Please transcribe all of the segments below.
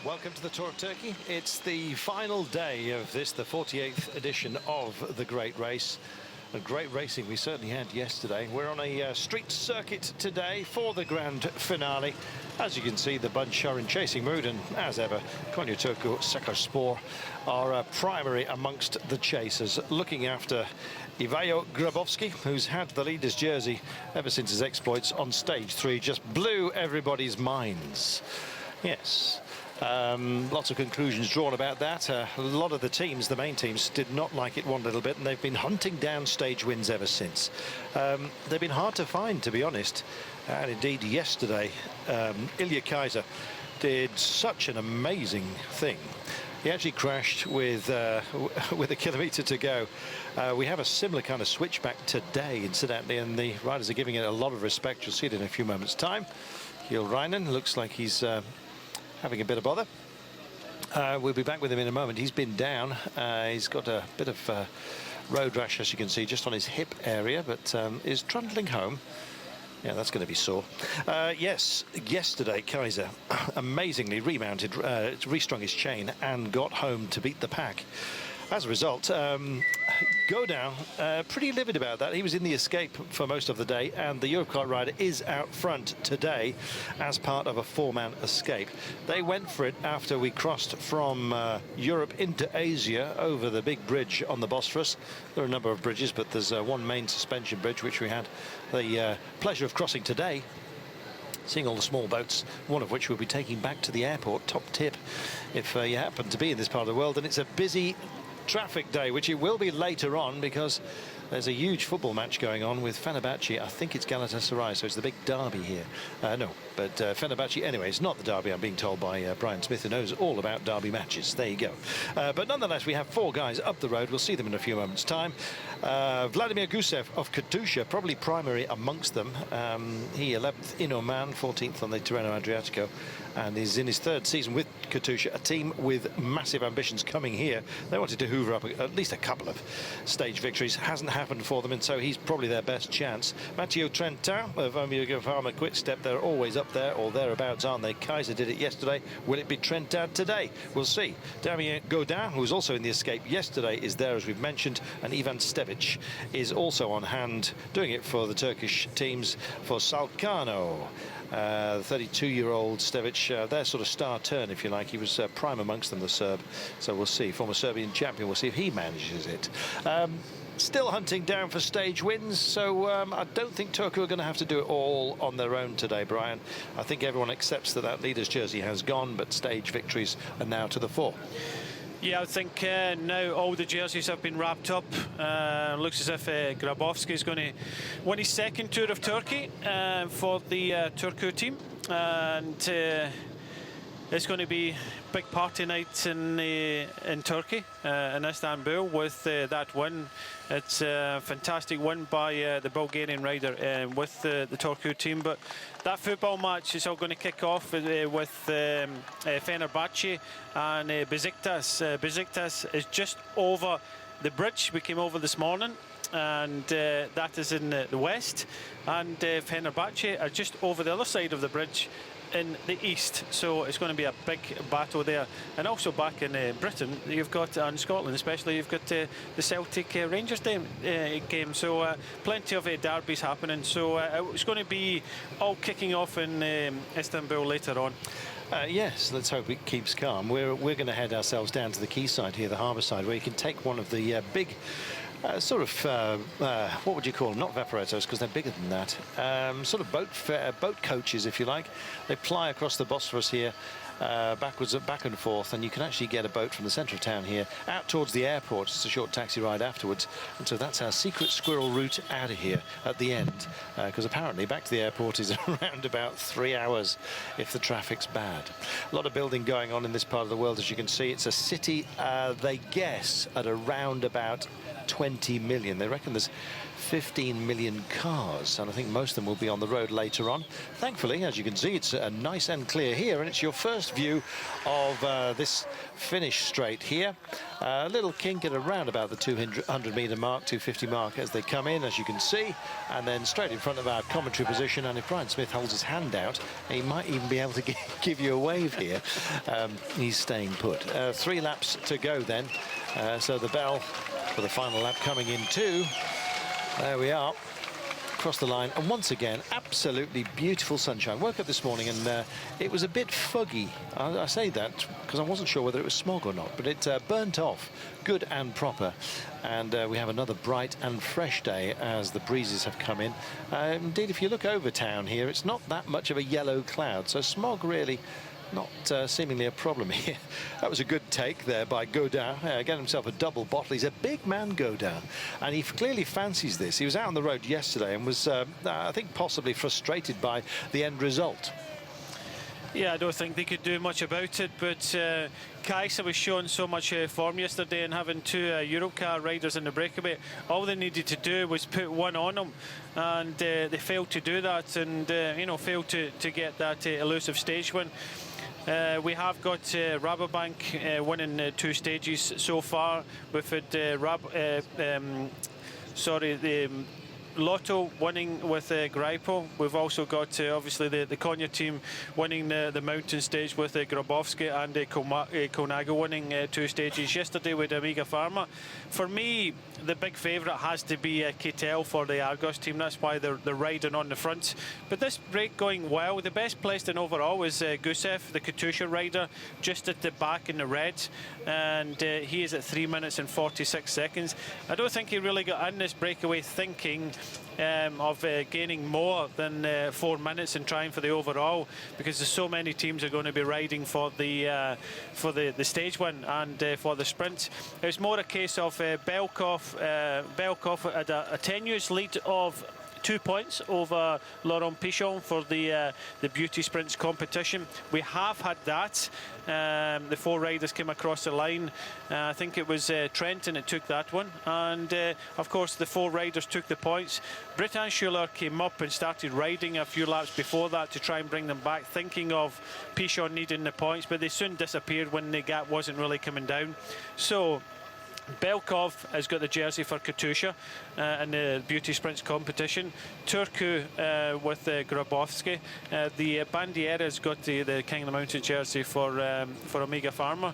Welcome to the Tour of Turkey. It's the final day of this, the 48th edition of the Great Race. A great racing we certainly had yesterday. We're on a street circuit today for the grand finale. As you can see, the bunch are in chasing mood, and as ever, Konya Turku Sakarspor are primary amongst the chasers, looking after Ivajo Grabowski, who's had the leader's jersey ever since his exploits on stage 3 just blew everybody's minds. Yes. Lots of conclusions drawn about that. A lot of the teams, the main teams, did not like it one little bit, and they've been hunting down stage wins ever since. They've been hard to find, to be honest. And indeed, yesterday, Ilya Kaiser did such an amazing thing. He actually crashed with a kilometre to go. We have a similar kind of switchback today, incidentally, and the riders are giving it a lot of respect. You'll see it in a few moments' time. Gil Reinen looks like he's having a bit of bother. We'll be back with him in a moment. He's been down. He's got a bit of road rash, as you can see, just on his hip area, but is trundling home. Yeah, that's going to be sore. Yes, yesterday Kaiser amazingly remounted, restrung his chain and got home to beat the pack. As a result, Godin, pretty livid about that. He was in the escape for most of the day, and the Europcar rider is out front today as part of a 4-man escape. They went for it after we crossed from Europe into Asia over the big bridge on the Bosphorus. There are a number of bridges, but there's one main suspension bridge which we had the pleasure of crossing today. Seeing all the small boats, one of which we'll be taking back to the airport. Top tip if you happen to be in this part of the world. And it's a busy traffic day, which it will be later on, because there's a huge football match going on with Fenerbahce. I think it's Galatasaray, so it's the big derby here. No, but Fenerbahce, anyway, it's not the derby, I'm being told by Brian Smith, who knows all about derby matches. There you go. But nonetheless, we have 4 guys up the road. We'll see them in a few moments' time. Vladimir Gusev of Katusha, probably primary amongst them. He 11th in Oman, 14th on the Tirreno Adriatico, and is in his 3rd season with Katusha, a team with massive ambitions coming here. They wanted to hoover up at least a couple of stage victories. Hasn't happened for them, and so he's probably their best chance. Matteo Trentin of Omega Pharma Quickstep, they're always up there or thereabouts, aren't they? Kaiser did it yesterday. Will it be Trentin today? We'll see. Damien Godin, who was also in the escape yesterday, is there, as we've mentioned, and Ivan Stevic is also on hand, doing it for the Turkish teams for Salcano. The 32-year-old Stevic, their sort of star turn, if you like. He was prime amongst them, the Serb. So we'll see. Former Serbian champion. We'll see if he manages it. Still hunting down for stage wins, so I don't think Turku are going to have to do it all on their own today, Brian. I think everyone accepts that that leader's jersey has gone, but stage victories are now to the fore. Yeah, I think now all the jerseys have been wrapped up. Looks as if Grabowski is going to win his 2nd Tour of Turkey for the Turku team, and it's going to be a big party night in Turkey, in Istanbul, with that win. It's a fantastic win by the Bulgarian rider with the Turku team. But that football match is all going to kick off with Fenerbahce and Besiktas. Besiktas is just over the bridge. We came over this morning, and that is in the west. And Fenerbahce are just over the other side of the bridge in the east, so it's going to be a big battle there. And also back in Britain, you've got, and Scotland especially, you've got the Celtic Rangers game, so plenty of derbies happening. So it's going to be all kicking off in Istanbul later on. Yes, let's hope it keeps calm. We're going to head ourselves down to the quayside here, the harbour side, where you can take one of the big sort of, what would you call them? Not vaporettos, because they're bigger than that. Sort of boat coaches, if you like. They ply across the Bosphorus here, back and forth, and you can actually get a boat from the centre of town here out towards the airport. It's a short taxi ride afterwards, and so that's our secret squirrel route out of here at the end, because apparently back to the airport is around about 3 hours if the traffic's bad. A lot of building going on in this part of the world, as you can see. It's a city, they guess, at around about 20 million. They reckon there's 15 million cars, and I think most of them will be on the road later on. Thankfully, as you can see, it's nice and clear here, and it's your first view of this finish straight here. A little kink at around about the 200-metre mark, 250 mark as they come in, as you can see, and then straight in front of our commentary position. And if Brian Smith holds his hand out, he might even be able to give you a wave here. He's staying put. 3 laps to go then, so the bell for the final lap coming in too. There we are, across the line, and once again absolutely beautiful sunshine. Woke up this morning and it was a bit foggy. I say that because I wasn't sure whether it was smog or not, but it burnt off good and proper, and we have another bright and fresh day as the breezes have come in. Indeed, if you look over town here, it's not that much of a yellow cloud, so smog really not seemingly a problem here. That was a good take there by Godin. Getting himself a double bottle. He's a big man, Godin, and he clearly fancies this. He was out on the road yesterday and was, I think, possibly frustrated by the end result. Yeah, I don't think they could do much about it, but Kajsa was showing so much form yesterday, and having 2 Europcar riders in the breakaway, all they needed to do was put one on them, and they failed to do that, and you know, failed to get that elusive stage win. We have got Rabobank winning 2 stages so far. We've had the Lotto winning with Graipo. We've also got obviously the Konya team winning the mountain stage with Grabowski, and Konaga winning 2 stages yesterday with Amiga Pharma. For me, the big favourite has to be Kittel for the Argos team. That's why they're riding on the front. But this break going well. The best placed in overall is Gusev, the Katusha rider, just at the back in the red, and he is at 3 minutes and 46 seconds. I don't think he really got in this breakaway thinking of gaining more than 4 minutes and trying for the overall, because there's so many teams are going to be riding for the stage win and for the sprint. It's more a case of Belkov had a tenuous lead of 2 points over Laurent Pichon for the beauty sprints competition. We have had that. The 4 riders came across the line. I think it was Trenton that took that one, and of course the 4 riders took the points. Britain Schuller came up and started riding a few laps before that to try and bring them back, thinking of Pichon needing the points, but they soon disappeared when the gap wasn't really coming down. So Belkov has got the jersey for Katusha in the beauty sprints competition. Turku with Grabowski. The Bandiera's got the King of the Mountain jersey for Amiga Pharma.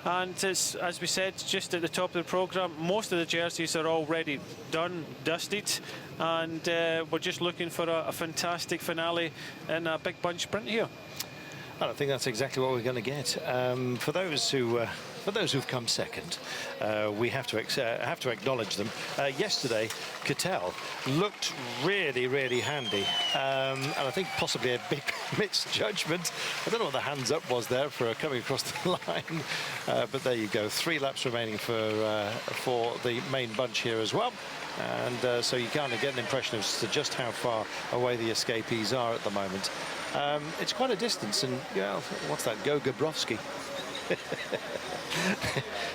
And as we said just at the top of the programme, most of the jerseys are already done, dusted, and we're just looking for a fantastic finale in a big bunch sprint here. I think that's exactly what we're going to get. For those who've come second, we have to acknowledge them. Yesterday, Kittel looked really handy, and I think possibly a big misjudgment. I don't know what the hands up was there for coming across the line, but there you go. 3 laps remaining for the main bunch here as well. And so you kind of get an impression as to just how far away the escapees are at the moment. It's quite a distance, and yeah, what's that? Go Gabrovski.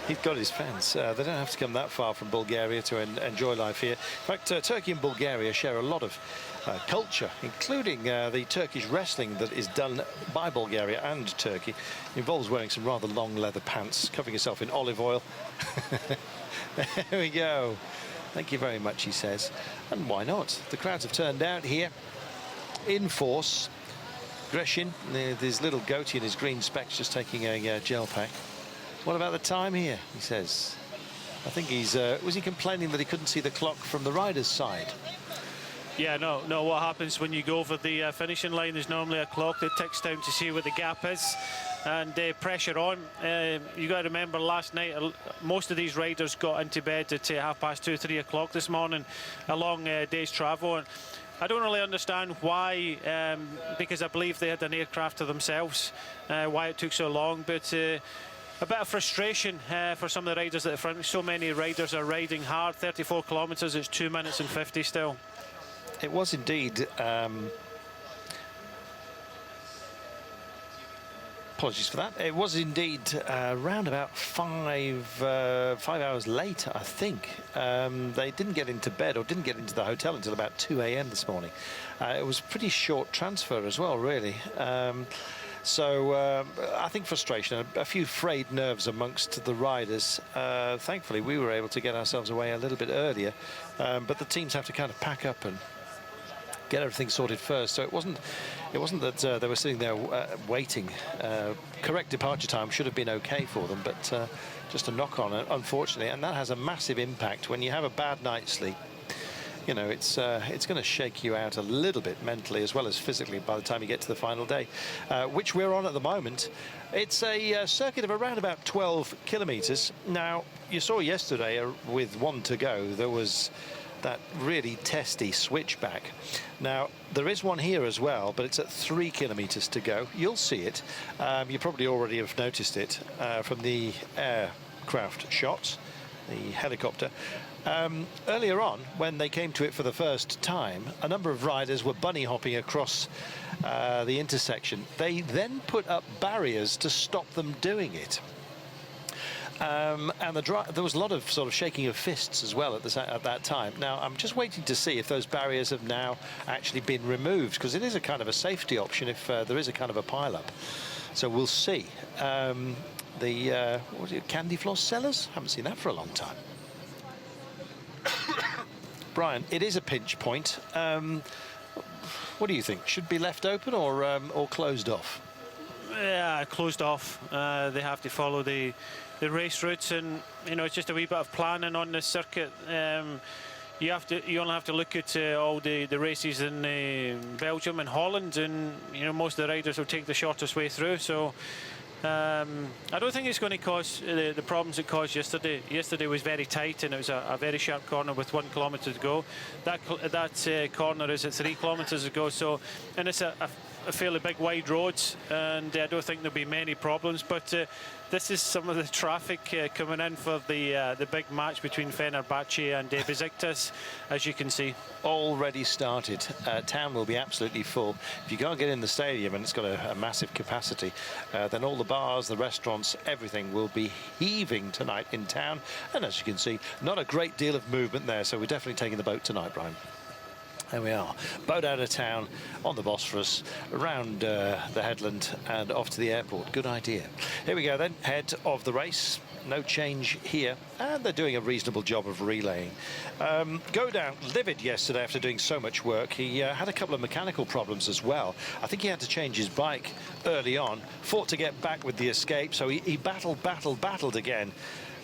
He's got his fans. They don't have to come that far from Bulgaria to enjoy life here. In fact, Turkey and Bulgaria share a lot of culture, including the Turkish wrestling that is done by Bulgaria and Turkey. It involves wearing some rather long leather pants, covering yourself in olive oil. There we go. Thank you very much, he says. And why not? The crowds have turned out here in force. Greshin, his little goatee and his green specs, just taking a gel pack. What about the time here, he says. I think he's... was he complaining that he couldn't see the clock from the rider's side? Yeah, no, what happens when you go over the finishing line, there's normally a clock that ticks down to see where the gap is, and pressure on. You got to remember, last night most of these riders got into bed at 2:30, 3 o'clock this morning, a long day's travel. And I don't really understand why, because I believe they had an aircraft to themselves, why it took so long, but a bit of frustration for some of the riders at the front. So many riders are riding hard. 34 kilometres, it's 2 minutes and 50 still. It was indeed Apologies for that. It was indeed around about 5 hours later, I think. They didn't get into bed or didn't get into the hotel until about 2 a.m. this morning. It was a pretty short transfer as well, really. So I think frustration, a few frayed nerves amongst the riders. Thankfully, we were able to get ourselves away a little bit earlier, but the teams have to kind of pack up and get everything sorted first. So it wasn't that they were sitting there waiting. Correct departure time should have been okay for them, but just a knock on, unfortunately, and that has a massive impact when you have a bad night's sleep. You know, it's going to shake you out a little bit mentally as well as physically by the time you get to the final day, which we're on at the moment. It's a circuit of around about 12 kilometres. Now, you saw yesterday with 1 to go, there was that really testy switchback. Now, there is one here as well, but it's at 3 kilometres to go. You'll see it. You probably already have noticed it from the aircraft shots, the helicopter. Earlier on, when they came to it for the first time, a number of riders were bunny hopping across the intersection. They then put up barriers to stop them doing it. And there was a lot of sort of shaking of fists as well at that time. Now, I'm just waiting to see if those barriers have now actually been removed, because it is a kind of a safety option if there is a kind of a pile-up. So we'll see. What is it, candy floss sellers? Haven't seen that for a long time. Brian, it is a pinch point. What do you think? Should be left open or closed off? Yeah, closed off. They have to follow the race routes, and you know, it's just a wee bit of planning on this circuit. You only have to look at all the races in Belgium and Holland, and you know, most of the riders will take the shortest way through. So I don't think it's going to cause the problems it caused yesterday. Yesterday was very tight, and it was a very sharp corner with 1 kilometre to go. That corner is at 3 kilometres to go. So, and it's a fairly big wide road, and I don't think there'll be many problems. But this is some of the traffic coming in for the big match between Fenerbahce and Besiktas, as you can see. Already started. Town will be absolutely full. If you can't get in the stadium and it's got a massive capacity, then all the bars, the restaurants, everything will be heaving tonight in town. And as you can see, not a great deal of movement there, so we're definitely taking the boat tonight, Brian. There we are, boat out of town on the Bosphorus, around the headland and off to the airport. Good idea. Here we go then, head of the race. No change here, and they're doing a reasonable job of relaying. Go down livid yesterday after doing so much work. He had a couple of mechanical problems as well. I think he had to change his bike early on, fought to get back with the escape, so he battled again.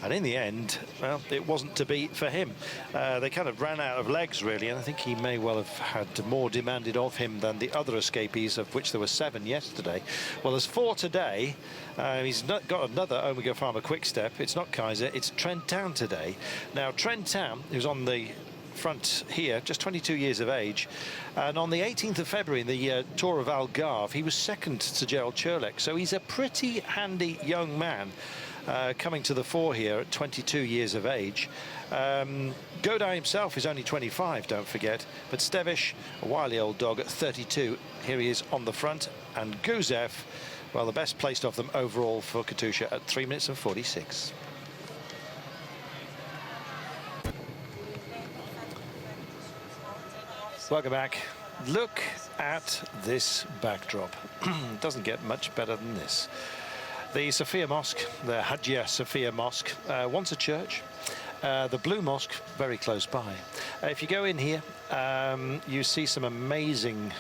And in the end, well, it wasn't to be for him. They kind of ran out of legs, really, and I think he may well have had more demanded of him than the other escapees, of which there were 7 yesterday. Well, there's 4 today. He's not got another Omega Pharma Quick Step. It's not Kaiser, it's Trent Town today. Now, Trent Town, who's on the front here, just 22 years of age, and on the 18th of February in the Tour of Algarve, he was second to Gerald Churlek, so he's a pretty handy young man. Coming to the fore here at 22 years of age. Godin himself is only 25, don't forget, but Stevish, a wily old dog, at 32. Here he is on the front, and Guzev, well, the best placed of them overall for Katusha at 3 minutes and 46. Welcome back. Look at this backdrop. Doesn't get much better than this. The Sophia Mosque, the Hagia Sophia Mosque, once a church. The Blue Mosque, very close by. If you go in here, you see some amazing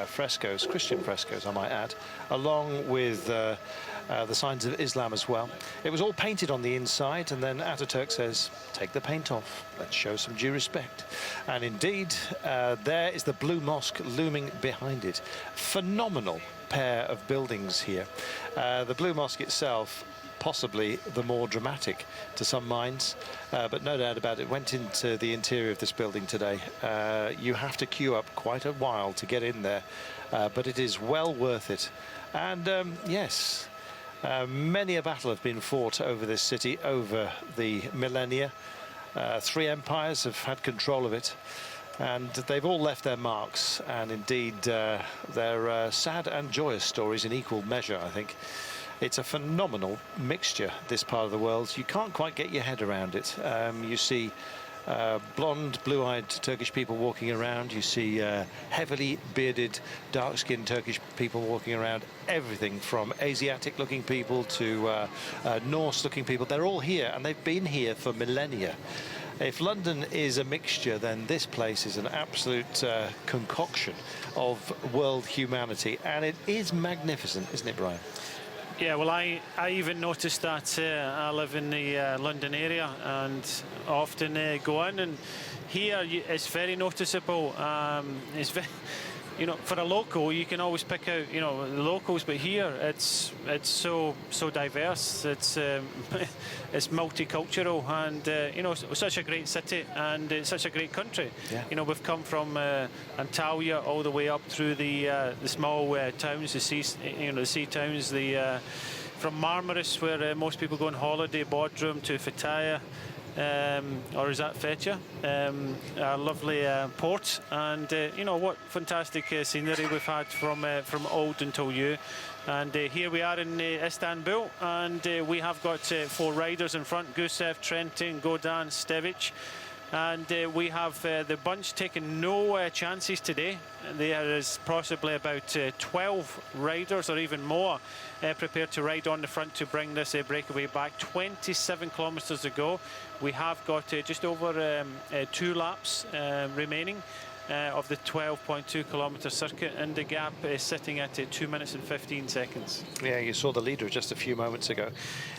frescoes, Christian frescoes, I might add, along with the signs of Islam as well. It was all painted on the inside, and then Ataturk says, take the paint off, let's show some due respect. And indeed, there is the Blue Mosque looming behind it. Phenomenal pair of buildings here. The Blue Mosque itself, possibly the more dramatic to some minds, but no doubt about it, went into the interior of this building today. You have to queue up quite a while to get in there, but it is well worth it. And yes, many a battle have been fought over this city over the millennia. 3 empires have had control of it, and they've all left their marks, and indeed they're sad and joyous stories in equal measure, I think. It's a phenomenal mixture, this part of the world. You can't quite get your head around it. You see blonde, blue-eyed Turkish people walking around. You see heavily bearded, dark-skinned Turkish people walking around. Everything from Asiatic-looking people to Norse-looking people. They're all here, and they've been here for millennia. If London is a mixture, then this place is an absolute concoction of world humanity, and it is magnificent, isn't it, Brian? Yeah, well, I even noticed that. I live in the London area and often go in, and here it's very noticeable. It's very, you know, for a local, you can always pick out, you know, the locals, but here it's so diverse. It's it's multicultural, and you know, such a great city and such a great country. Yeah. You know, we've come from Antalya all the way up through the small towns, the sea towns, from Marmaris, where most people go on holiday, Bodrum, to Fethiye. Or is that Fethiye? A lovely port, and you know what fantastic scenery we've had from old until new. And here we are in Istanbul, and we have got 4 riders in front: Gusev, Trentin, Godan, Stevic. And we have the bunch taking no chances today. There is possibly about 12 riders or even more prepared to ride on the front to bring this breakaway back. 27 kilometres to go. We have got just over 2 laps remaining of the 12.2 kilometre circuit, and the gap is sitting at 2 minutes and 15 seconds. Yeah, you saw the leader just a few moments ago.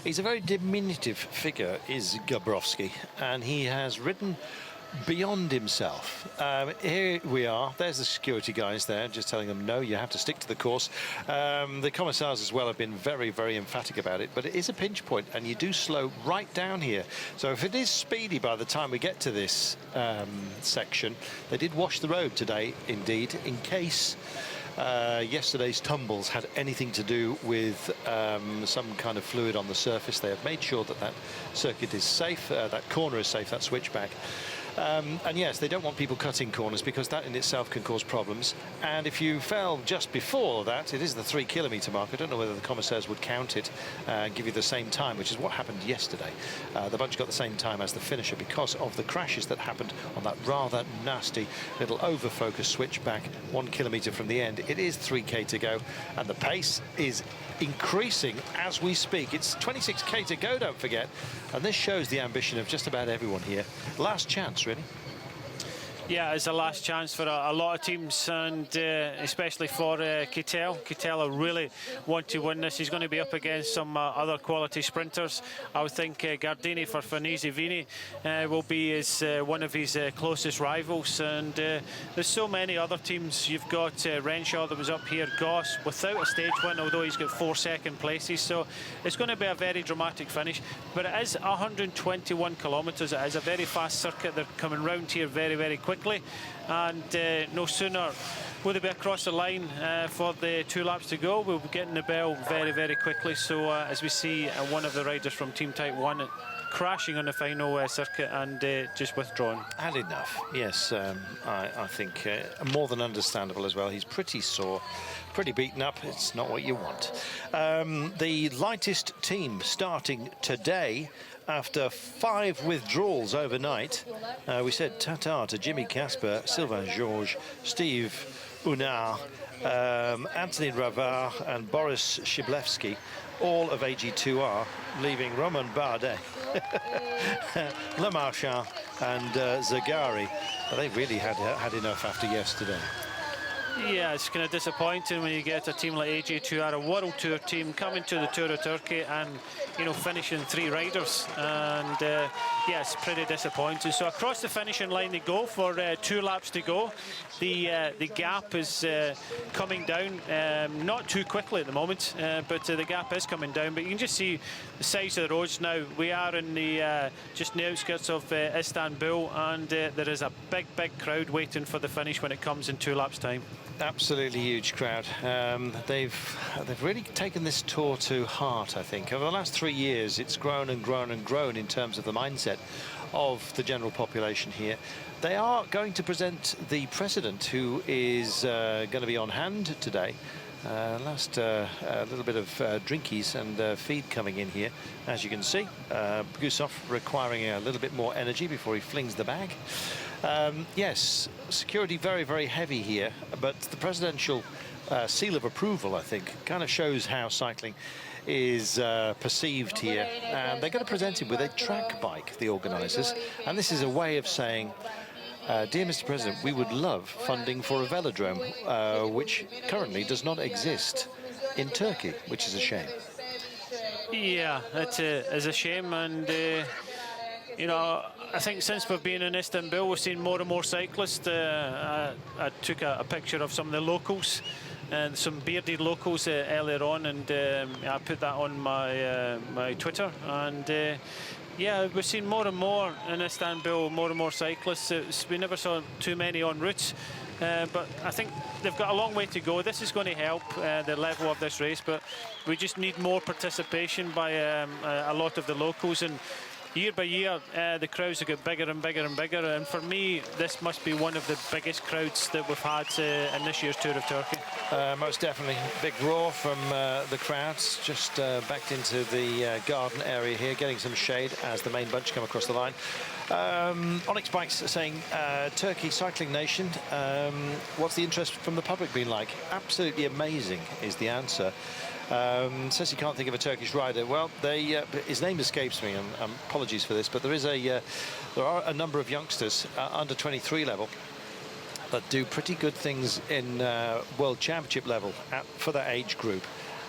He's a very diminutive figure, is Gabrowski, and he has ridden beyond himself. Here we are. There's the security guys there, just telling them, no, you have to stick to the course. The commissars as well have been very, very emphatic about it, but it is a pinch point, and you do slow right down here. So if it is speedy by the time we get to this section, they did wash the road today, indeed, in case yesterday's tumbles had anything to do with some kind of fluid on the surface. They have made sure that that circuit is safe, that corner is safe, that switchback. And yes, they don't want people cutting corners, because that in itself can cause problems. And if you fell just before that, it is the 3 kilometre mark. I don't know whether the commissaires would count it and give you the same time, which is what happened yesterday. The bunch got the same time as the finisher because of the crashes that happened on that rather nasty little over-focus switchback 1 kilometre from the end. It is 3k to go, and the pace is increasing as we speak. It's 26k to go, don't forget, and this shows the ambition of just about everyone here. Last chance, really. Yeah, it's a last chance for a lot of teams, and especially for Kittel. Kittel really want to win this. He's going to be up against some other quality sprinters. I would think Gardini for Fanisi Vini will be one of his closest rivals, and there's so many other teams. You've got Renshaw that was up here, Goss without a stage win, although he's got 4 second places, so it's going to be a very dramatic finish. But it is 121 kilometres. It is a very fast circuit. They're coming round here very, very quickly. And no sooner will they be across the line for the 2 laps to go, we'll be getting the bell very, very quickly. So as we see one of the riders from Team Type 1 crashing on the final circuit and just withdrawn. And enough, yes. I think more than understandable as well. He's pretty sore, pretty beaten up. It's not what you want. The lightest team starting today after 5 withdrawals overnight. We said ta-ta to Jimmy Casper, Sylvain Georges, Steve Unard, Anthony Ravard and Boris Shiblevsky, all of AG2R, leaving Roman Bardet, Le Marchand and Zagari. But they really had enough after yesterday. Yeah, it's kind of disappointing when you get a team like AG2R, a World Tour team, coming to the Tour of Turkey and, you know, finishing 3 riders. And yeah, it's pretty disappointing. So across the finishing line they go for 2 laps to go. The gap is coming down, not too quickly at the moment, but the gap is coming down. But you can just see the size of the roads now. We are in the just in the outskirts of Istanbul, and there is a big crowd waiting for the finish when it comes in 2 laps time. Absolutely huge crowd. They've really taken this tour to heart, I think. Over the last 3 years, it's grown and grown and grown in terms of the mindset of the general population here. They are going to present the president, who is going to be on hand today. A little bit of drinkies and feed coming in here, as you can see. Gusov requiring a little bit more energy before he flings the bag. Yes, security very, very heavy here, but the presidential seal of approval, I think, kind of shows how cycling is perceived here. And they're going to present him with a track bike, the organisers, and this is a way of saying, dear Mr. President, we would love funding for a velodrome, which currently does not exist in Turkey, which is a shame. Yeah, it is a shame, and you know, I think since we've been in Istanbul, we've seen more and more cyclists. I took a picture of some of the locals, and some bearded locals earlier on, and I put that on my Twitter, and yeah, we've seen more and more in Istanbul, more and more cyclists. We never saw too many en route, but I think they've got a long way to go. This is going to help the level of this race, but we just need more participation by a lot of the locals. And year by year, the crowds have got bigger and bigger and bigger. And for me, this must be one of the biggest crowds that we've had in this year's Tour of Turkey. Most definitely. Big roar from the crowds, just backed into the garden area here, getting some shade as the main bunch come across the line. Onyx Bikes saying, Turkey cycling nation, what's the interest from the public been like? Absolutely amazing is the answer. Says he can't think of a Turkish rider. Well, his name escapes me, and apologies for this, but there are a number of youngsters under 23 level that do pretty good things in World Championship level for that age group,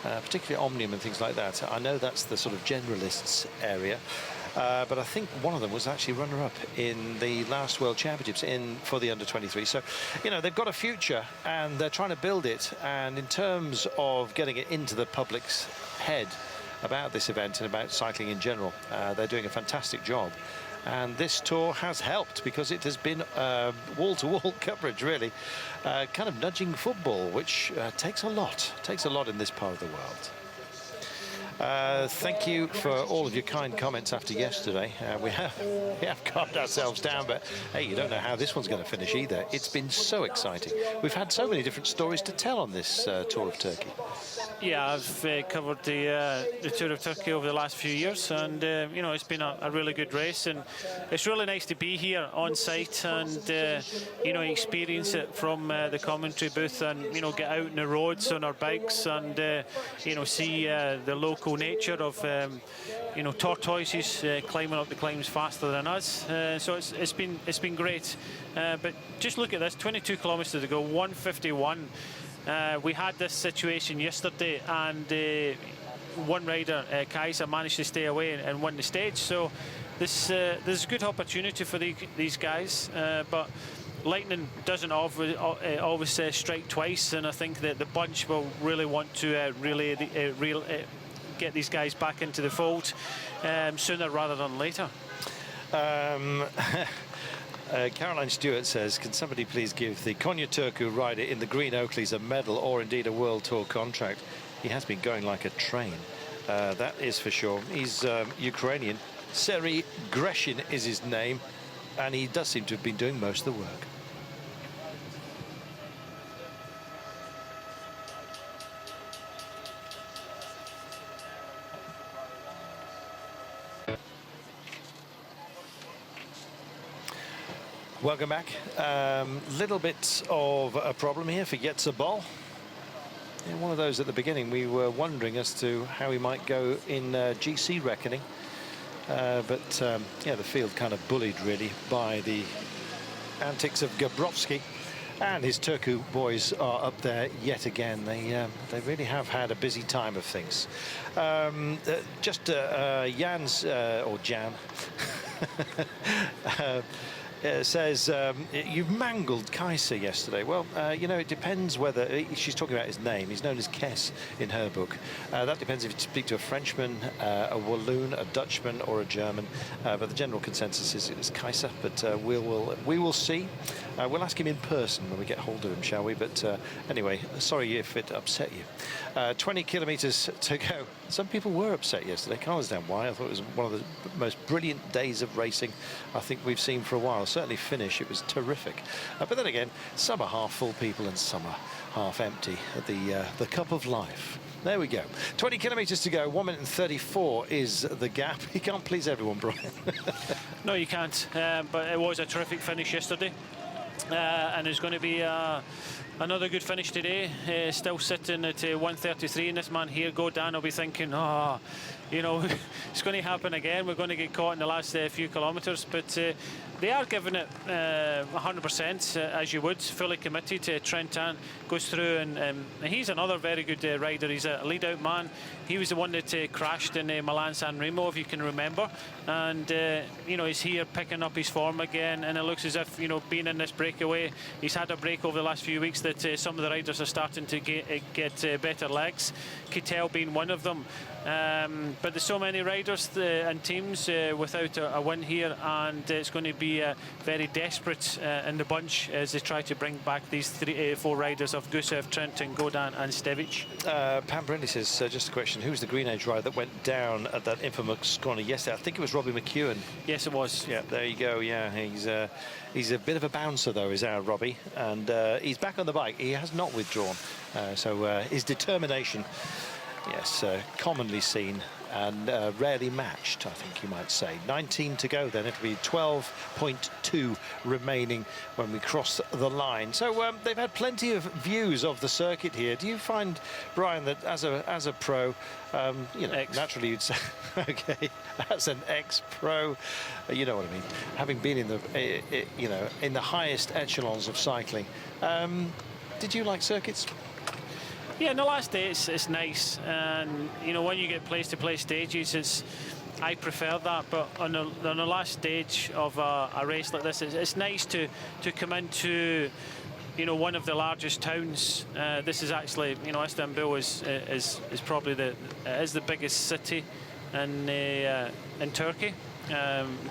particularly Omnium and things like that. I know that's the sort of generalists area. But I think one of them was actually runner-up in the last World Championships for the under-23. So, you know, they've got a future and they're trying to build it. And in terms of getting it into the public's head about this event and about cycling in general, they're doing a fantastic job. And this tour has helped because it has been wall-to-wall coverage, really, kind of nudging football, which takes a lot in this part of the world. Thank you for all of your kind comments after yesterday. We have calmed ourselves down, but hey, you don't know how this one's going to finish either. It's been so exciting. We've had so many different stories to tell on this Tour of Turkey. Yeah, I've covered the Tour of Turkey over the last few years, and you know, it's been a really good race, and it's really nice to be here on site and you know, experience it from the commentary booth, and you know, get out on the roads on our bikes and you know, see the local nature of you know, tortoises climbing up the climbs faster than us. So it's been great. But just look at this: 22 kilometers to go, 1:51. We had this situation yesterday, and one rider, Kaiser, managed to stay away and win the stage. So there's a good opportunity for these guys, but lightning doesn't always strike twice, and I think that the bunch will really want to get these guys back into the fold sooner rather than later. Caroline Stewart says, can somebody please give the Konya Turku rider in the green Oakleys a medal or indeed a World Tour contract? He has been going like a train, that is for sure. He's Ukrainian. Serhiy Greshin is his name, and he does seem to have been doing most of the work. Welcome back. Little bit of a problem here for Yetzabol. Yeah, one of those at the beginning we were wondering as to how he might go in GC reckoning. But yeah, the field kind of bullied really by the antics of Gabrovski, and his Turku boys are up there yet again. They really have had a busy time of things. Jan's or Jan says, you've mangled Kaiser yesterday. Well, you know, it depends whether she's talking about his name. He's known as Kess in her book. That depends if you speak to a Frenchman, a Walloon, a Dutchman, or a German. But the general consensus is it's Kaiser. But we will see. We'll ask him in person when we get hold of him, shall we? But anyway, sorry if it upset you. 20 kilometres to go. Some people were upset yesterday. Can't understand why. I thought it was one of the most brilliant days of racing I think we've seen for a while. Certainly finish, it was terrific. But then again, some are half full people and some are half empty at the cup of life. There we go. 20 kilometres to go. 1 minute and 34 is the gap. You can't please everyone, Brian. No, you can't. But it was a terrific finish yesterday. And it's going to be another good finish today. Still sitting at 1:33, and this man here, Godin, will be thinking, oh, you know, it's going to happen again. We're going to get caught in the last few kilometres. But they are giving it 100%, as you would, fully committed. Trentin goes through, and he's another very good rider. He's a lead-out man. He was the one that crashed in Milan-San Remo, if you can remember. And, you know, he's here picking up his form again, and it looks as if, you know, being in this breakaway, he's had a break over the last few weeks that some of the riders are starting to get better legs, Kittel being one of them. But there's so many riders and teams without a win here, and it's going to be very desperate in the bunch as they try to bring back these four riders of Gusev, Trentin, Godin and Stevic. Pam Brindley says, just a question, who's the Green Age rider that went down at that infamous corner yesterday? I think it was Robbie McEwen. Yes, it was. Yeah, there you go. Yeah, he's a bit of a bouncer, though, is our Robbie, and he's back on the bike. He has not withdrawn, so his determination, yes, commonly seen and rarely matched, I think you might say. 19 to go then. It'll be 12.2 remaining when we cross the line. So they've had plenty of views of the circuit here. Do you find, Brian, that as a pro, you know, naturally you'd say, okay, as an ex-pro, you know what I mean, having been in the, you know, in the highest echelons of cycling, did you like circuits? Yeah, in the last day it's nice, and you know, when you get place-to-place stages, I prefer that. But on the last stage of a race like this, it's nice to come into, you know, one of the largest towns. This is actually, you know, Istanbul is probably the biggest city in Turkey.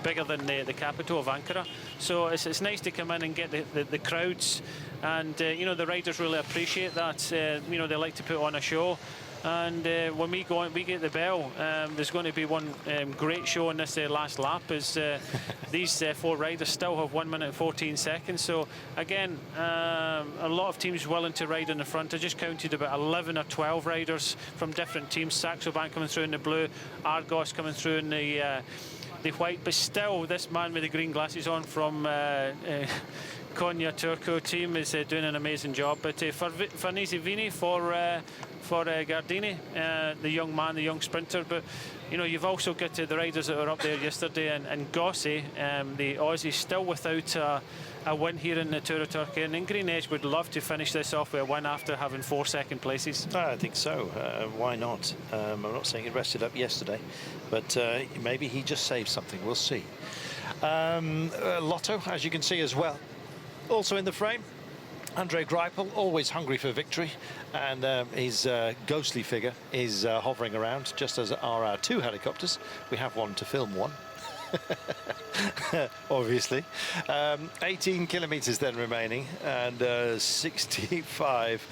Bigger than the capital of Ankara, so it's nice to come in and get the crowds, and you know, the riders really appreciate that. You know, they like to put on a show, and when we go on, we get the bell. There's going to be one great show in this last lap, as these four riders still have 1 minute and 14 seconds. So again, a lot of teams willing to ride in the front. I just counted about 11 or 12 riders from different teams. Saxo Bank coming through in the blue, Argos coming through in the white, but still this man with the green glasses on from Konya Turco team is doing an amazing job. But for Farnese Vini, for Gardini, the young man, the young sprinter. But you know, you've also got the riders that were up there yesterday, and Gossi, the Aussie, still without a win here in the Tour of Turkey, and Green Edge would love to finish this off with a win after having 4 second places. I think so. Why not? I'm not saying it rested up yesterday, but maybe he just saved something. We'll see. Lotto, as you can see as well, also in the frame. Andre Greipel, always hungry for victory, and his ghostly figure is hovering around, just as are our two helicopters. We have one to film one. Obviously. 18 kilometres then remaining, and 65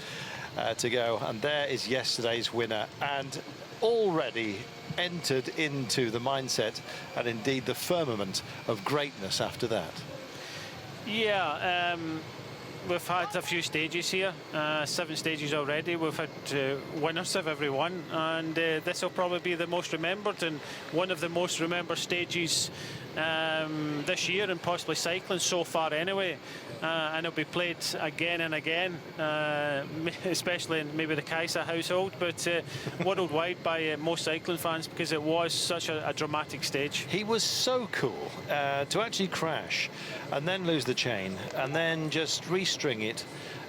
to go, and there is yesterday's winner, and already entered into the mindset and indeed the firmament of greatness after that. Yeah, we've had a few stages here, 7 stages already. We've had winners of every one, and this will probably be the most remembered, and one of the most remembered stages this year, and possibly cycling so far anyway. And it'll be played again and again, especially in maybe the Kaisa household, but worldwide by most cycling fans, because it was such a dramatic stage. He was so cool to actually crash and then lose the chain and then just restring it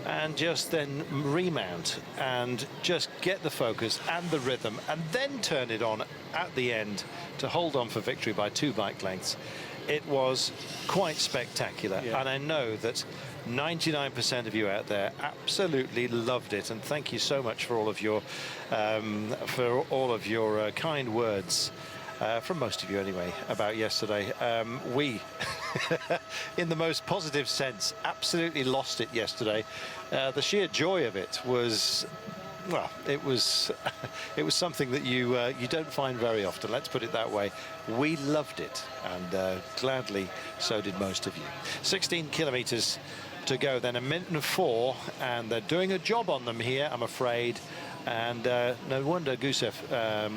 and just then remount and just get the focus and the rhythm and then turn it on at the end to hold on for victory by 2 bike lengths. It was quite spectacular, yeah. And I know that 99% of you out there absolutely loved it, and thank you so much for all of your kind words, from most of you anyway, about yesterday. We, in the most positive sense, absolutely lost it yesterday. The sheer joy of it was, well, it was something that you don't find very often. Let's put it that way. We loved it, and gladly so did most of you. 16 kilometres to go. Then 1:04, and they're doing a job on them here, I'm afraid. And no wonder Gusev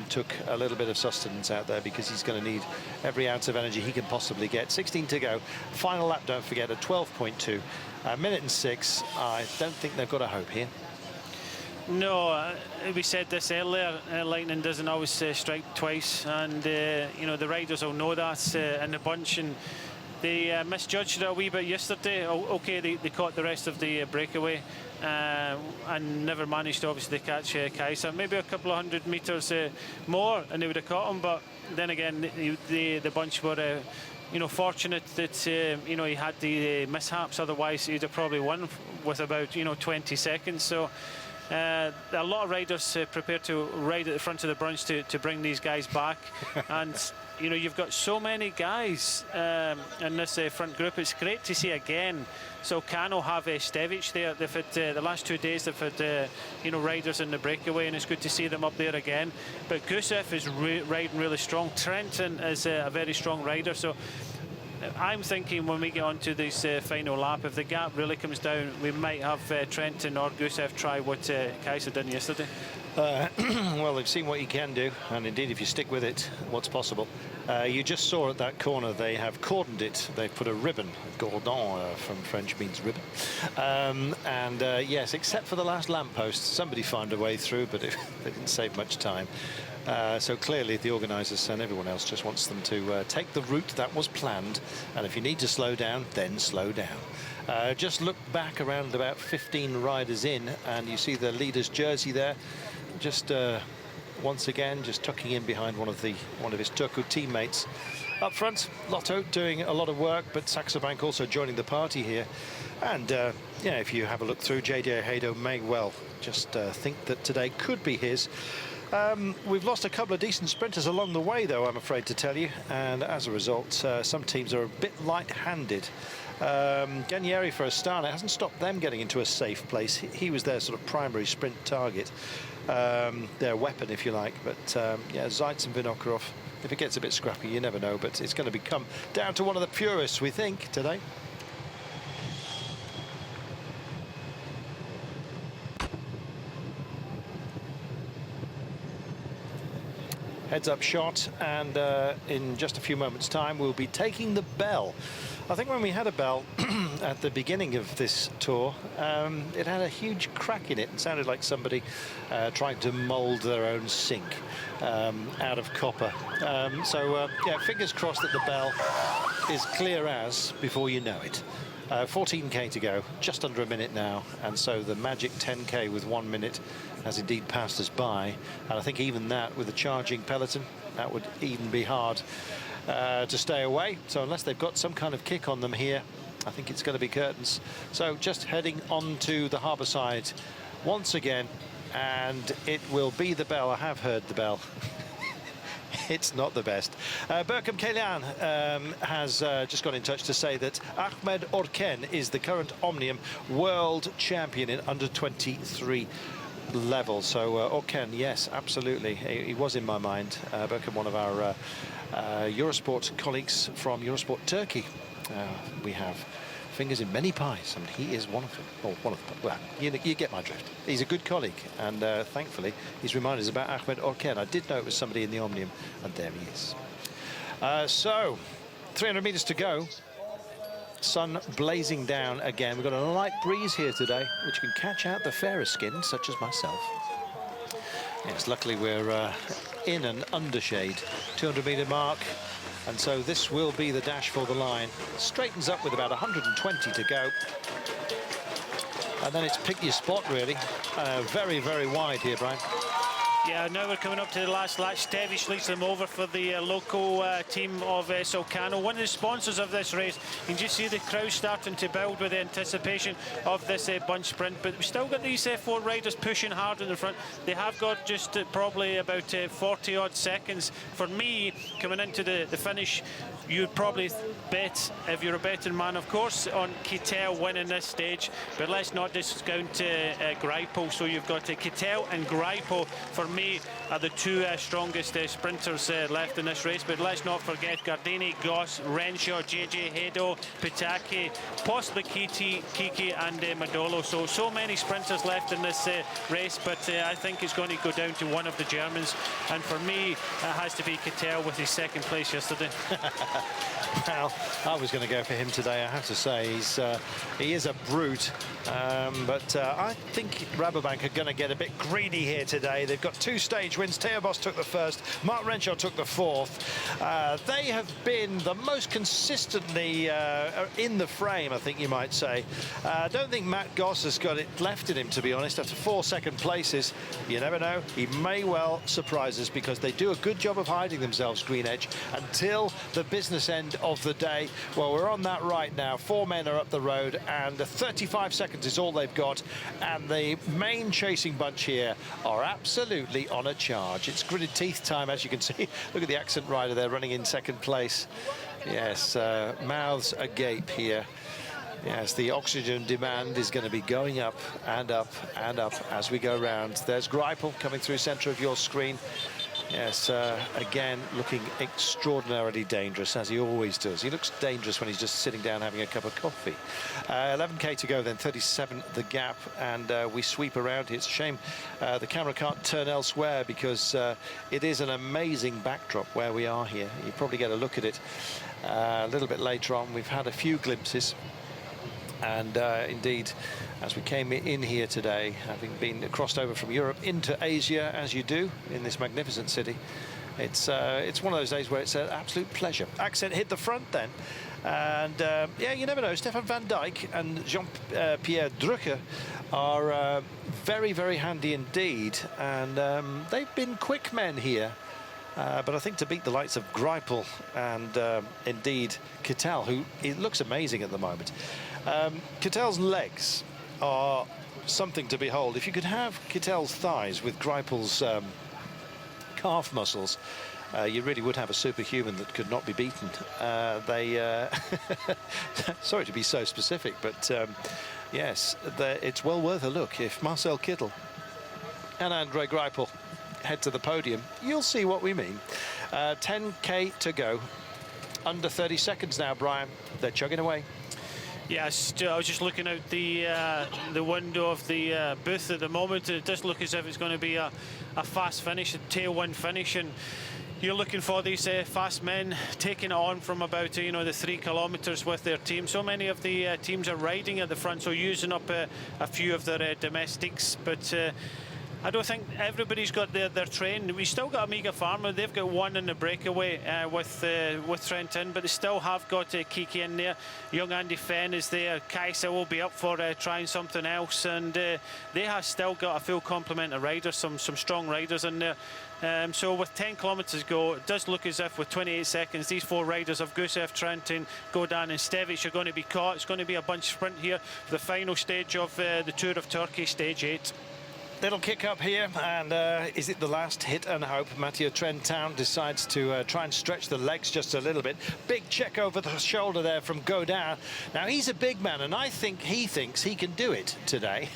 took a little bit of sustenance out there, because he's going to need every ounce of energy he can possibly get. 16 to go. Final lap, don't forget, at 12.2. 1:06. I don't think they've got a hope here. No, we said this earlier, lightning doesn't always strike twice, and you know, the riders will know that in the bunch, and they misjudged it a wee bit yesterday. Okay, they caught the rest of the breakaway and never managed to obviously catch Kaiser. Maybe a couple of 100 metres more and they would have caught him, but then again the bunch were you know, fortunate that you know, he had the mishaps. Otherwise he'd have probably won with about, you know, 20 seconds. So a lot of riders prepared to ride at the front of the bunch to bring these guys back. And you know, you've got so many guys in this front group. It's great to see again. So Kano have Stevic there. They've had the last 2 days. They've had you know, riders in the breakaway, and it's good to see them up there again. But Gusev is riding really strong. Trenton is a very strong rider. So I'm thinking when we get onto this final lap, if the gap really comes down, we might have Trenton or Gusev try what Kaiser did yesterday. Well, they've seen what you can do, and indeed, if you stick with it, what's possible. You just saw at that corner they have cordoned it. They've put a ribbon. Cordon from French means ribbon. Yes, except for the last lamppost, somebody found a way through, but they didn't save much time. So clearly the organisers and everyone else just wants them to take the route that was planned, and if you need to slow down, then slow down. Just look back around about 15 riders in, and you see the leader's jersey there, just once again just tucking in behind one of his Turku teammates. Up front, Lotto doing a lot of work, but Saxo Bank also joining the party here. And yeah, if you have a look through, JJ Haydo may well just think that today could be his. We've lost a couple of decent sprinters along the way, though, I'm afraid to tell you, and as a result some teams are a bit light-handed. Ganieri, for a start, it hasn't stopped them getting into a safe place. He was their sort of primary sprint target, their weapon, if you like. But yeah, Zeitz and Vinokurov, if it gets a bit scrappy, you never know, but it's going to become down to one of the purists, we think, today. Heads up shot, and in just a few moments time we'll be taking the bell. I think when we had a bell at the beginning of this tour, it had a huge crack in it. It sounded like somebody trying to mould their own sink out of copper. Yeah, fingers crossed that the bell is clear as before you know it. 14k to go, just under a minute now, and so the magic 10k with 1 minute has indeed passed us by. And I think even that, with a charging peloton, that would even be hard to stay away. So unless they've got some kind of kick on them here, I think it's going to be curtains. So just heading on to the harbour side once again, and it will be the bell. I have heard the bell. It's not the best. Berkham Kelian has just got in touch to say that Ahmed Orken is the current Omnium world champion in under 23 level. So Orken, yes, absolutely, he was in my mind. Berkham, one of our Eurosport colleagues from Eurosport Turkey. We have fingers in many pies, and he is one of them. Or one of them. Well, you get my drift. He's a good colleague, and thankfully he's reminded us about Ahmed Orken. I did know it was somebody in the Omnium, and there he is. So 300 meters to go. Sun blazing down again. We've got a light breeze here today, which can catch out the fairer skin, such as myself. Yes, luckily we're in an undershade. 200-meter mark. And so this will be the dash for the line. Straightens up with about 120 to go. And then it's pick your spot, really. Very, very wide here, Brian. Yeah, now we're coming up to the last lap. Stevic leads them over for the local team of Solcano. One of the sponsors of this race. You can just see the crowd starting to build with the anticipation of this bunch sprint. But we've still got these 4 riders pushing hard in the front. They have got just probably about 40-odd seconds. For me, coming into the finish, you'd probably bet, if you're a betting man, of course, on Kittel winning this stage. But let's not discount Greipel. So you've got Kittel and Greipel. For me, are the two strongest sprinters left in this race. But let's not forget Gardini, Goss, Renshaw, JJ Hedo, Pataki, possibly Kiki and Madolo. So many sprinters left in this race, but I think it's going to go down to one of the Germans. And for me, it has to be Kittel with his second place yesterday. Well, I was going to go for him today, I have to say. He is a brute, but I think Rabobank are going to get a bit greedy here today. They've got 2 stage wins. Theobos took the first, Mark Renshaw took the fourth. They have been the most consistently in the frame, I think you might say. I don't think Matt Goss has got it left in him, to be honest. After 4 second places, you never know, he may well surprise us, because they do a good job of hiding themselves, Green Edge, until the business end of the day. Well, we're on that right now. 4 men are up the road, and 35 seconds is all they've got, and the main chasing bunch here are absolutely on a charge. It's gritted teeth time, as you can see. Look at the accent rider there running in second place. Yes, mouths agape here. Yes, the oxygen demand is going to be going up and up and up as we go round. There's Greipel coming through centre of your screen. Yes, again, looking extraordinarily dangerous, as he always does. He looks dangerous when he's just sitting down having a cup of coffee. 11k to go then, 37 the gap, and we sweep around here. It's a shame the camera can't turn elsewhere, because it is an amazing backdrop where we are here. You probably get a look at it a little bit later on. We've had a few glimpses. And indeed, as we came in here today, having been crossed over from Europe into Asia, as you do in this magnificent city, it's one of those days where it's an absolute pleasure. Accent hit the front then, and yeah, you never know. Stefan van Dijk and Jean-Pierre Drucker are very, very handy indeed, and they've been quick men here. But I think to beat the likes of Greipel and indeed Kittel, who it looks amazing at the moment. Kittel's legs are something to behold. If you could have Kittel's thighs with Greipel's calf muscles, you really would have a superhuman that could not be beaten. Sorry to be so specific, but yes, it's well worth a look. If Marcel Kittel and Andre Greipel head to the podium, you'll see what we mean. 10k to go, under 30 seconds now, Brian. They're chugging away. Yes, I was just looking out the window of the booth at the moment. It does look as if it's going to be a fast finish, a tailwind finish, and you're looking for these fast men taking it on from about the 3 kilometres with their team. So many of the teams are riding at the front, so using up a few of their domestics, but I don't think everybody's got their train. We still got Amiga Pharma. They've got one in the breakaway with Trentin, but they still have got Kiki in there. Young Andy Fenn is there. Kaisa will be up for trying something else, and they have still got a full complement of riders, some strong riders in there. So with 10 kilometres to go, it does look as if with 28 seconds, these 4 riders of Gusev, Trentin, Godan and Stevic are going to be caught. It's going to be a bunch sprint here for the final stage of the Tour of Turkey, stage 8. Little kick up here, and is it the last hit and hope? Mathieu Trentin decides to try and stretch the legs just a little bit. Big check over the shoulder there from Godin. Now, he's a big man, and I think he thinks he can do it today.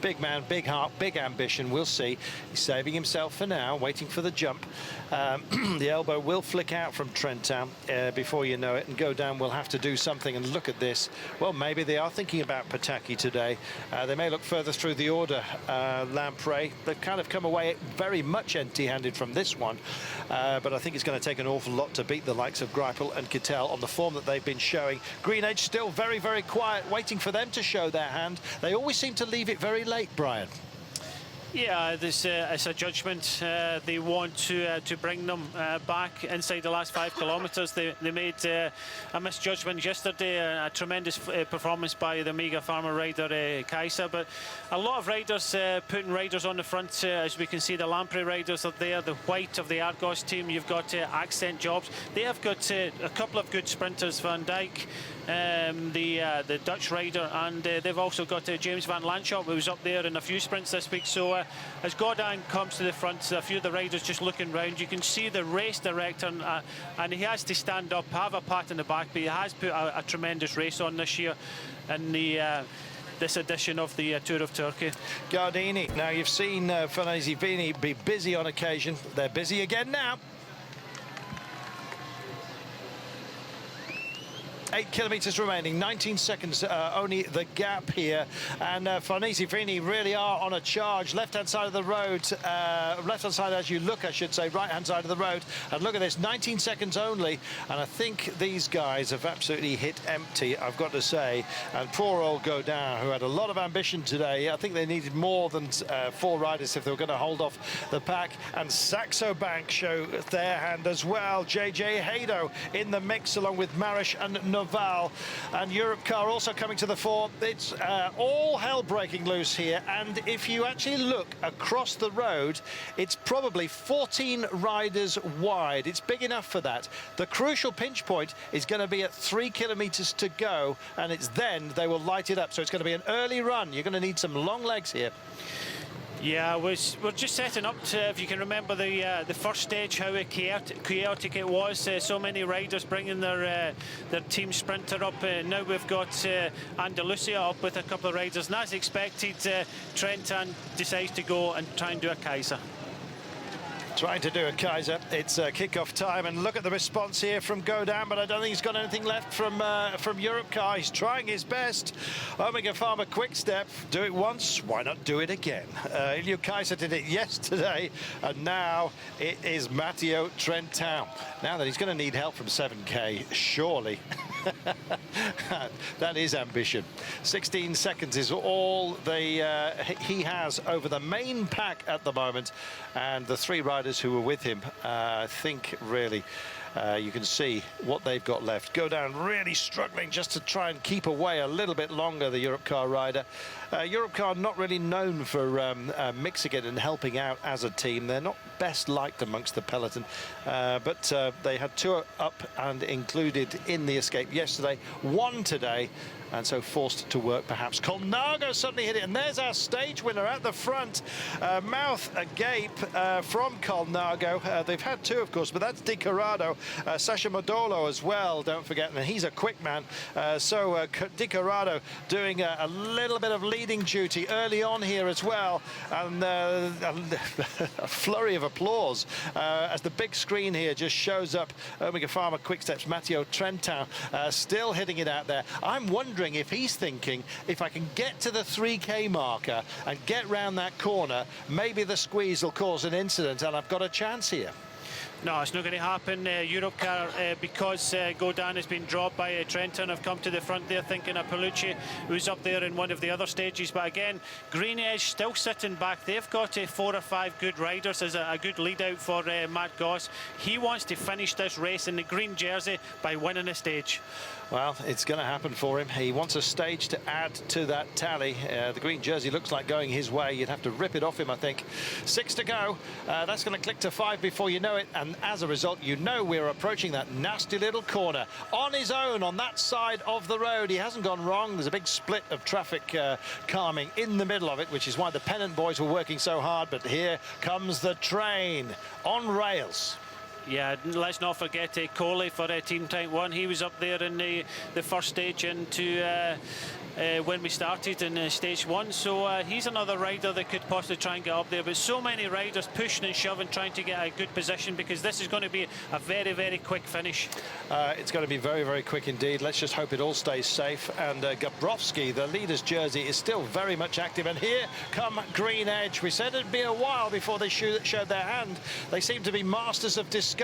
Big man, big heart, big ambition. We'll see. He's saving himself for now, waiting for the jump. The elbow will flick out from Trentin before you know it, and Godin will have to do something. And look at this. Well, maybe they are thinking about Pataki today. They may look further through the order. Lamprey, they've kind of come away very much empty-handed from this one, but I think it's going to take an awful lot to beat the likes of Greipel and Kittel on the form that they've been showing. Green Edge still very, very quiet, waiting for them to show their hand. They always seem to leave it very late, Brian. Yeah, it's a judgment. They want to bring them back inside the last 5 kilometres. They made a misjudgment yesterday, a tremendous performance by the Amiga Pharma rider Kaisa, but a lot of riders putting riders on the front. As we can see, the Lamprey riders are there, the white of the Argos team. You've got Accent Jobs. They have got a couple of good sprinters, Van Dijk, the Dutch rider, and they've also got James Van Lanschot, who was up there in a few sprints this week. So as Godin comes to the front, a few of the riders just looking round, you can see the race director, and he has to stand up, have a pat in the back, but he has put a tremendous race on this year. And this edition of the Tour of Turkey. Gardini. Now, you've seen Fanesi Vini be busy on occasion. They're busy again now. 8 kilometres remaining, 19 seconds only the gap here, and Fanesi Vini really are on a charge. Left-hand side of the road, left-hand side as you look, I should say, right-hand side of the road, and look at this, 19 seconds only, and I think these guys have absolutely hit empty, I've got to say, and poor old Godin, who had a lot of ambition today. I think they needed more than 4 riders if they were going to hold off the pack, and Saxo Bank show their hand as well. JJ Hado in the mix along with Marish and Noval, and Europe Car also coming to the fore. It's all hell breaking loose here, and if you actually look across the road, it's probably 14 riders wide. It's big enough for that. The crucial pinch point is going to be at 3 kilometres to go, and it's then they will light it up. So it's going to be an early run. You're going to need some long legs here. Yeah, we're just setting up to, if you can remember the first stage, how chaotic it was. So many riders bringing their team sprinter up. Now we've got Andalusia up with a couple of riders, and as expected, Trentin decides to go and try and do a Kaiser. Trying to do a Kaiser. It's kick-off time, and look at the response here from Godin, but I don't think he's got anything left from Europe Car. He's trying his best. Omega Pharma quick step. Do it once, why not do it again? Ilio Kaiser did it yesterday, and now it is Matteo Trentin. Now that he's going to need help from 7K, surely. That is ambition. 16 seconds is all he has over the main pack at the moment, and the 3 riders who were with him, I think really you can see what they've got left. Godin really struggling just to try and keep away a little bit longer, the Europe Car rider. Europe Car not really known for mixing it and helping out as a team. They're not best liked amongst the peloton, but they had 2 up and included in the escape yesterday, 1 today, and so forced to work perhaps. Colnago suddenly hit it, and there's our stage winner at the front. Mouth agape from Colnago. They've had 2, of course, but that's Di Corrado. Sasha Modolo as well, don't forget, and he's a quick man. So Di Corrado doing a little bit of leading duty early on here as well, and a flurry of applause as the big screen here just shows up. Omega Pharma quick steps, Matteo Trentin still hitting it out there. I'm wondering if he's thinking, if I can get to the 3K marker and get round that corner, maybe the squeeze will cause an incident and I've got a chance here. No, it's not going to happen. Europe Car, because Godin has been dropped by Trentin, have come to the front there thinking of Palucci, who's up there in one of the other stages. But again, Green Edge still sitting back. They've got 4 or 5 good riders as a good lead out for Matt Goss. He wants to finish this race in the green jersey by winning a stage. Well, it's going to happen for him. He wants a stage to add to that tally. The green jersey looks like going his way. You'd have to rip it off him, I think. 6 to go. That's going to click to 5 before you know it. And as a result, you know we're approaching that nasty little corner. On his own on that side of the road. He hasn't gone wrong. There's a big split of traffic calming in the middle of it, which is why the Pennant boys were working so hard. But here comes the train on rails. Yeah, let's not forget Coley for Team Type 1. He was up there in the first stage into when we started in stage 1. So he's another rider that could possibly try and get up there. But so many riders pushing and shoving, trying to get a good position, because this is going to be a very, very quick finish. It's going to be very, very quick indeed. Let's just hope it all stays safe. And Gabrowski, the leader's jersey, is still very much active. And here come Green Edge. We said it'd be a while before they showed their hand. They seem to be masters of disguise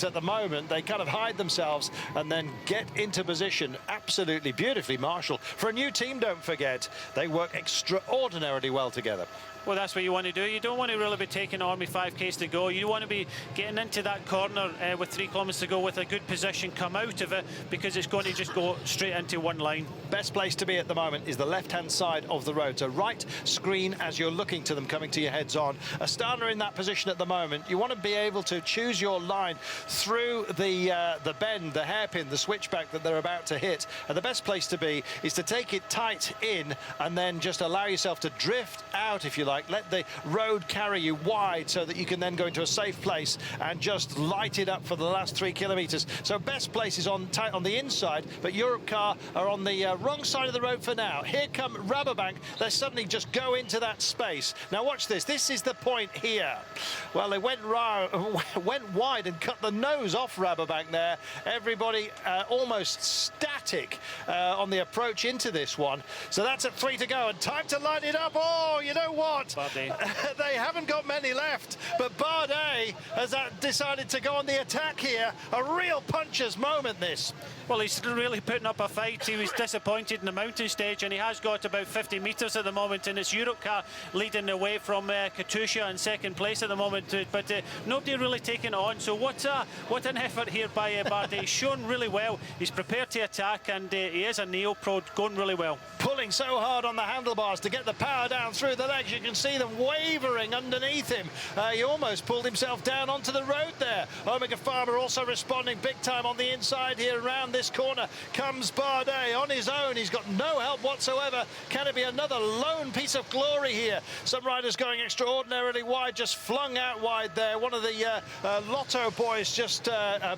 at the moment. They kind of hide themselves and then get into position. Absolutely beautifully marshaled. For a new team, don't forget, they work extraordinarily well together. Well, that's what you want to do. You don't want to really be taking Army 5Ks to go. You want to be getting into that corner with 3 kilometres to go with a good position, come out of it, because it's going to just go straight into one line. Best place to be at the moment is the left-hand side of the road. So right screen as you're looking to them coming to your heads on. Astana in that position at the moment. You want to be able to choose your line through the bend, the hairpin, the switchback that they're about to hit. And the best place to be is to take it tight in and then just allow yourself to drift out, if you like, like. Let the road carry you wide so that you can then go into a safe place and just light it up for the last 3 kilometres. So best place is on the inside, but Europcar are on the wrong side of the road for now. Here come Rabobank. They suddenly just go into that space. Now watch this. This is the point here. Well, they went wide and cut the nose off Rabobank there. Everybody almost static on the approach into this one. So that's at 3 to go and time to line it up. Oh, you know what? They haven't got many left, but Bardet has decided to go on the attack here. A real puncher's moment, this. Well, he's really putting up a fight. He was disappointed in the mountain stage, and he has got about 50 metres at the moment, and it's Europcar leading the way from Katusha in second place at the moment, but nobody really taking it on. So what an effort here by Bardet. He's shown really well. He's prepared to attack, and he is a neo-pro, going really well. Pulling so hard on the handlebars to get the power down through the legs. You can see them wavering underneath him. He almost pulled himself down onto the road there. Omega Farmer also responding big time on the inside here. Around this corner comes Bardet on his own. He's got no help whatsoever. Can it be another lone piece of glory here? Some riders going extraordinarily wide, just flung out wide there. One of the Lotto boys just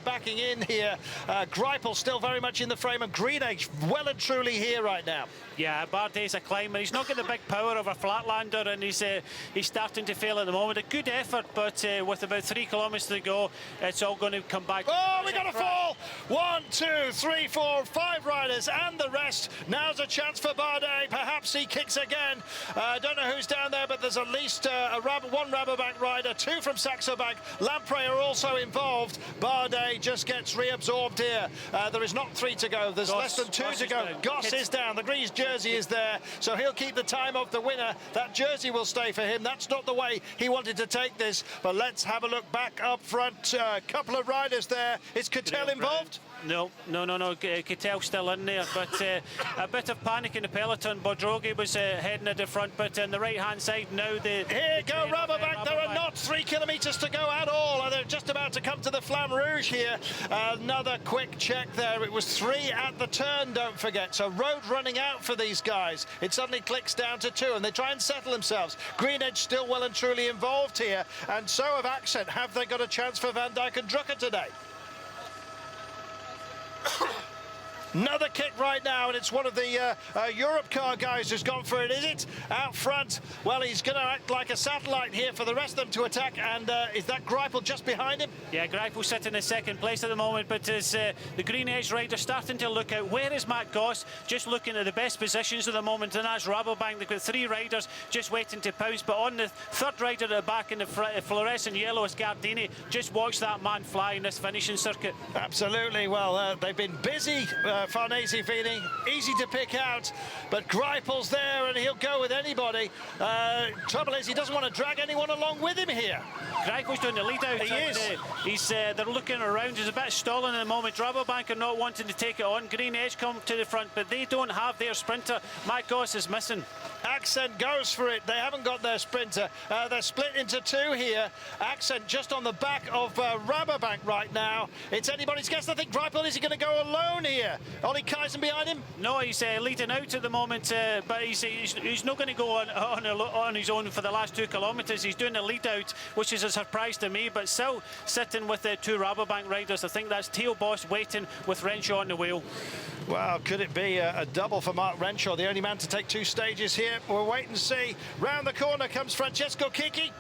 backing in here. Greipel still very much in the frame, and Greenedge well and truly here right now. Yeah, Bardet's a climber. He's not got the big power of a flatlander, and he's starting to fail at the moment. A good effort, but with about 3 kilometres to go, it's all going to come back. Oh, we got a fall! 1, 2, 3, 4, 5 riders, and the rest. Now's a chance for Bardet. Perhaps he kicks again. I don't know who's down there, but there's at least one Rabobank rider, 2 from Saxo Bank. Lampre are also involved. Bardet just gets reabsorbed here. There is not 3 to go. There's less than 2 to go. Goss is down. The Grease jersey is there, so he'll keep the time of the winner. That jersey will stay for him. That's not the way he wanted to take this, but let's have a look back up front. A couple of riders there. Is Kittel involved? No. Kittel's still in there, but a bit of panic in the peloton. Bodrogi was heading at the front, but on the right-hand side now Here go Rabobank. There are not 3 kilometres to go at all. They're just about to come to the Flamme Rouge here. Another quick check there. It was 3 at the turn, don't forget. So road running out for these guys. It suddenly clicks down to 2, and they try and settle themselves. Greenedge still well and truly involved here, and so have Accent. Have they got a chance for Van Dijk and Drucker today? Another kick right now, and it's one of the Europcar guys who's gone for it. Is it out front? Well, he's going to act like a satellite here for the rest of them to attack, and is that Greipel just behind him? Yeah, Greipel sitting in second place at the moment, but as the Green Edge rider starting to look out, where is Matt Goss? Just looking at the best positions at the moment, and that's Rabobank. They've got 3 riders just waiting to pounce, but on the 3rd rider at the back in the fluorescent yellow is Gardini. Just watch that man fly in this finishing circuit. Absolutely. Well, they've been busy. Farnese feeling easy to pick out, but Greipel's there and he'll go with anybody. Trouble is he doesn't want to drag anyone along with him here. Greipel's doing the lead out. He is. They're looking around. There's a bit of stalling at the moment. Rabobank are not wanting to take it on. Green Edge come to the front, but they don't have their sprinter. Matt Goss is missing. Accent goes for it. They haven't got their sprinter. They're split into 2 here. Accent just on the back of Rabobank right now. It's anybody's guess. I think Greipel, is he going to go alone here? Ollie Kaizen behind him? No, he's leading out at the moment, but he's not going to go on his own for the last 2 kilometres. He's doing a lead out, which is a surprise to me, but still sitting with the 2 Rabobank riders. I think that's Theo Boss waiting with Renshaw on the wheel. Well, could it be a double for Mark Renshaw, the only man to take 2 stages here? We'll wait and see. Round the corner comes Francesco Chicchi.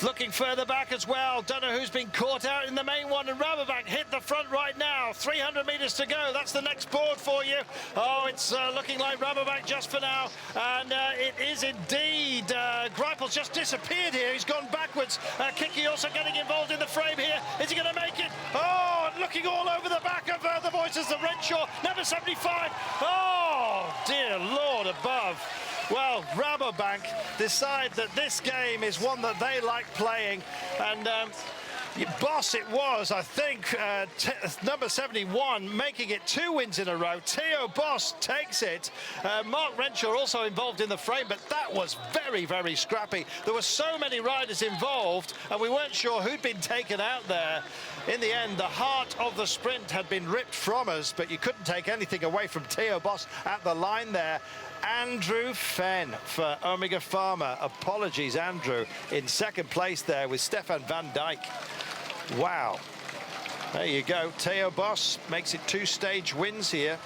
Looking further back as well. Don't know who's been caught out in the main one, and Rabobank hit the front right now. 300 metres to go. That's the next board for you. Oh, it's looking like Rabobank just for now, and it is indeed. Greipel's just disappeared here. He's gone backwards. Kiki also getting involved in the frame here. Is he going to make it? Oh, looking all over the back of the voices of Renshaw. Number 75. Oh, dear Lord above. Well, Rabobank decide that this game is one that they like playing, and Boss it was, I think, number 71, making it 2 wins in a row. Theo Boss takes it. Mark Renshaw also involved in the frame, but that was very, very scrappy. There were so many riders involved, and we weren't sure who'd been taken out there. In the end, the heart of the sprint had been ripped from us, but you couldn't take anything away from Theo Boss at the line there. Andrew Fenn for Omega Pharma. Apologies, Andrew, in second place there with Stefan van Dijk. Wow. There you go. Theo Boss makes it 2 stage wins here.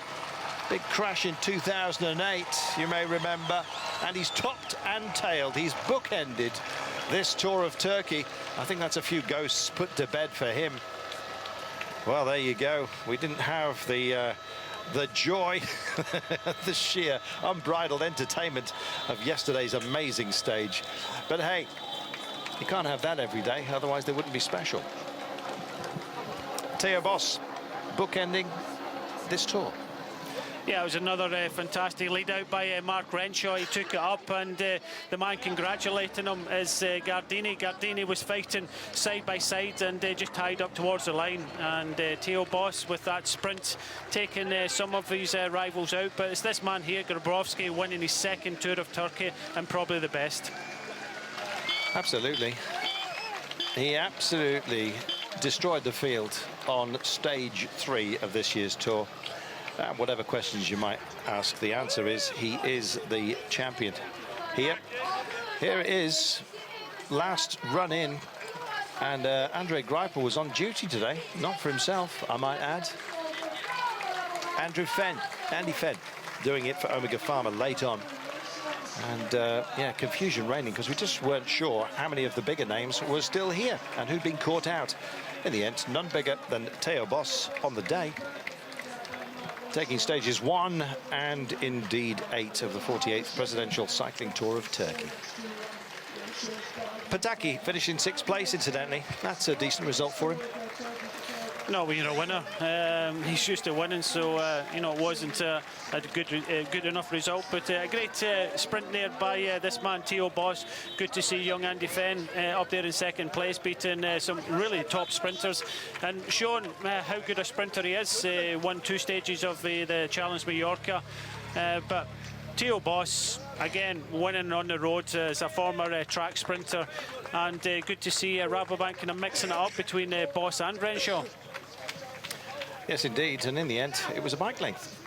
Big crash in 2008, you may remember. And he's topped and tailed. He's bookended this Tour of Turkey. I think that's a few ghosts put to bed for him. Well, there you go. We didn't have the joy, the sheer unbridled entertainment of yesterday's amazing stage. But hey, you can't have that every day, otherwise they wouldn't be special. Theo Boss bookending this tour. Yeah, it was another fantastic lead out by Mark Renshaw. He took it up, and the man congratulating him is Gardini. Gardini was fighting side by side and just tied up towards the line. And Theo Boss with that sprint taking some of his rivals out. But it's this man here, Grabowski, winning his 2nd Tour of Turkey and probably the best. Absolutely. He absolutely destroyed the field on stage 3 of this year's tour. Whatever questions you might ask, the answer is he is the champion. Here it is, last run in, and Andre Greipel was on duty today, not for himself, I might add. Andy Fenn, doing it for Omega Pharma late on. And yeah, confusion reigning because we just weren't sure how many of the bigger names were still here and who'd been caught out. In the end, none bigger than Theo Boss on the day, taking stages 1 and indeed 8 of the 48th Presidential Cycling Tour of Turkey. Pataki finishing 6th place, incidentally. That's a decent result for him. No, well, you're a winner. He's used to winning, so you know, it wasn't a good enough result. But a great sprint there by this man, Theo Boss. Good to see young Andy Fenn up there in 2nd place, beating some really top sprinters and showing how good a sprinter he is. Won 2 stages of the Challenge Mallorca, but Theo Boss, again, winning on the road as a former track sprinter, and good to see Rabobank kind of mixing it up between Boss and Renshaw. Yes, indeed, and in the end, it was a bike length.